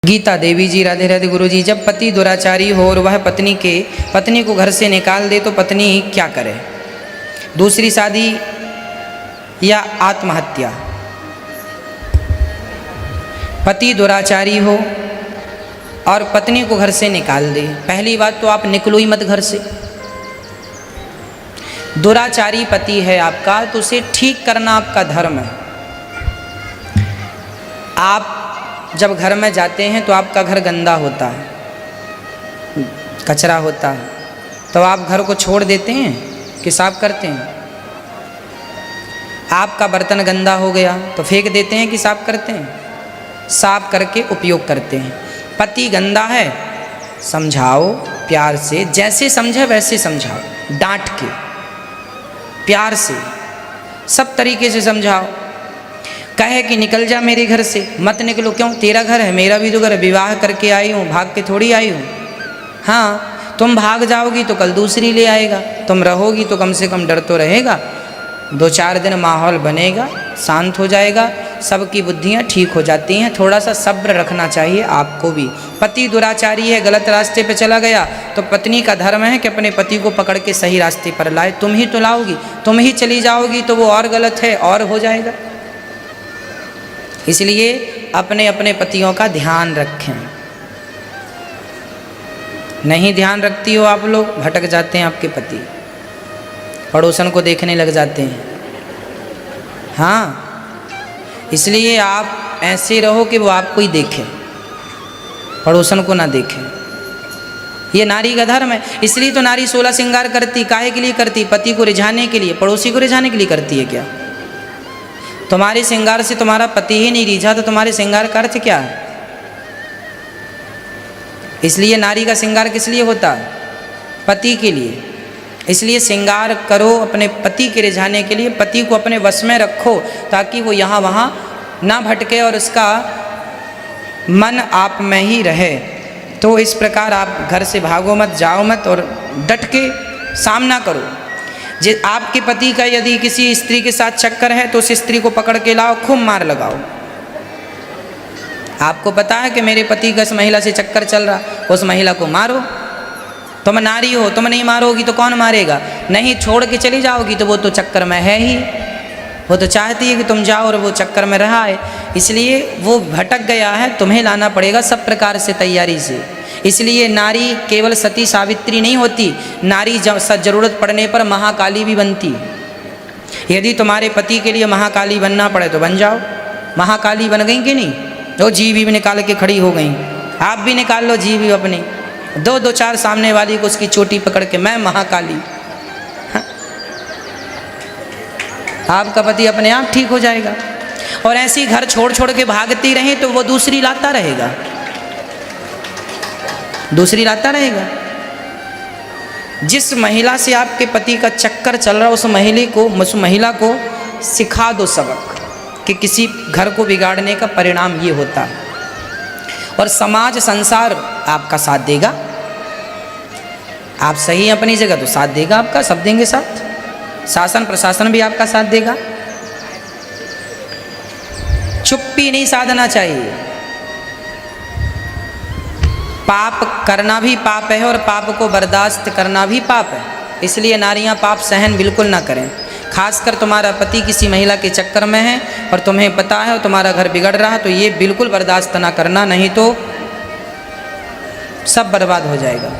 गीता देवी जी राधे राधे गुरु जी, जब पति दुराचारी हो और वह पत्नी को घर से निकाल दे तो पत्नी क्या करे? दूसरी शादी या आत्महत्या? पति दुराचारी हो और पत्नी को घर से निकाल दे, पहली बात तो आप निकलो ही मत घर से। दुराचारी पति है आपका तो उसे ठीक करना आपका धर्म है। आप जब घर में जाते हैं तो आपका घर गंदा होता है, कचरा होता है, तो आप घर को छोड़ देते हैं कि साफ करते हैं? आपका बर्तन गंदा हो गया तो फेंक देते हैं कि साफ करते हैं? साफ करके उपयोग करते हैं। पति गंदा है, समझाओ प्यार से, जैसे समझे वैसे समझाओ, डांट के प्यार से सब तरीके से समझाओ। कहे कि निकल जा मेरे घर से, मत निकलो। क्यों? तेरा घर है, मेरा भी तो घर है, विवाह करके आई हूँ, भाग के थोड़ी आई हूँ। हाँ, तुम भाग जाओगी तो कल दूसरी ले आएगा, तुम रहोगी तो कम से कम डर तो रहेगा। 2-4 दिन माहौल बनेगा, शांत हो जाएगा, सबकी बुद्धियाँ ठीक हो जाती हैं। थोड़ा सा सब्र रखना चाहिए आपको भी। पति दुराचारी है, गलत रास्ते पे चला गया तो पत्नी का धर्म है कि अपने पति को पकड़ के सही रास्ते पर लाए। तुम ही तो लाओगी, तुम ही चली जाओगी तो वो और गलत है और हो जाएगा। इसलिए अपने अपने पतियों का ध्यान रखें। नहीं ध्यान रखती हो आप लोग, भटक जाते हैं आपके पति, पड़ोसन को देखने लग जाते हैं। हाँ, इसलिए आप ऐसे रहो कि वो आपको ही देखे, पड़ोसन को ना देखे। ये नारी का धर्म है। इसलिए तो नारी 16 श्रृंगार करती, काहे के लिए करती? पति को रिझाने के लिए, पड़ोसी को रिझाने के लिए करती है क्या? तुम्हारे श्रृंगार से तुम्हारा पति ही नहीं रिझा तो तुम्हारे श्रृंगार का अर्थ क्या है? इसलिए नारी का श्रृंगार किस लिए होता है? पति के लिए। इसलिए श्रृंगार करो अपने पति के रिझाने के लिए। पति को अपने वश में रखो ताकि वो यहाँ वहाँ ना भटके और उसका मन आप में ही रहे। तो इस प्रकार आप घर से भागो मत, जाओ मत और डट के सामना करो। आपके पति का यदि किसी स्त्री के साथ चक्कर है तो उस स्त्री को पकड़ के लाओ, खूब मार लगाओ। आपको पता है कि मेरे पति का इस महिला से चक्कर चल रहा, उस महिला को मारो। तुम नारी हो, तुम नहीं मारोगी तो कौन मारेगा? नहीं, छोड़ के चली जाओगी तो वो तो चक्कर में है ही, वो तो चाहती है कि तुम जाओ और वो चक्कर में रहा है। इसलिए वो भटक गया है, तुम्हें लाना पड़ेगा सब प्रकार से तैयारी से। इसलिए नारी केवल सती सावित्री नहीं होती, नारी ज़रूरत पड़ने पर महाकाली भी बनती। यदि तुम्हारे पति के लिए महाकाली बनना पड़े तो बन जाओ। महाकाली बन गई कि नहीं? तो जीभ भी निकाल के खड़ी हो गई। आप भी निकाल लो जीभ भी अपनी, 2-4 सामने वाली को उसकी चोटी पकड़ के मैं महाकाली। हाँ। आपका पति अपने आप ठीक हो जाएगा। और ऐसी घर छोड़ छोड़ के भागती रहे तो वो दूसरी लाता रहेगा, दूसरी लाता रहेगा। जिस महिला से आपके पति का चक्कर चल रहा उस महिला को सिखा दो सबक कि किसी घर को बिगाड़ने का परिणाम ये होता है। और समाज संसार आपका साथ देगा। आप सही हैं अपनी जगह तो साथ देगा आपका, सब देंगे साथ। शासन प्रशासन भी आपका साथ देगा। चुप्पी नहीं साधना चाहिए। पाप करना भी पाप है और पाप को बर्दाश्त करना भी पाप है। इसलिए नारियां पाप सहन बिल्कुल ना करें। खासकर तुम्हारा पति किसी महिला के चक्कर में है और तुम्हें पता है और तुम्हारा घर बिगड़ रहा है तो ये बिल्कुल बर्दाश्त ना करना, नहीं तो सब बर्बाद हो जाएगा।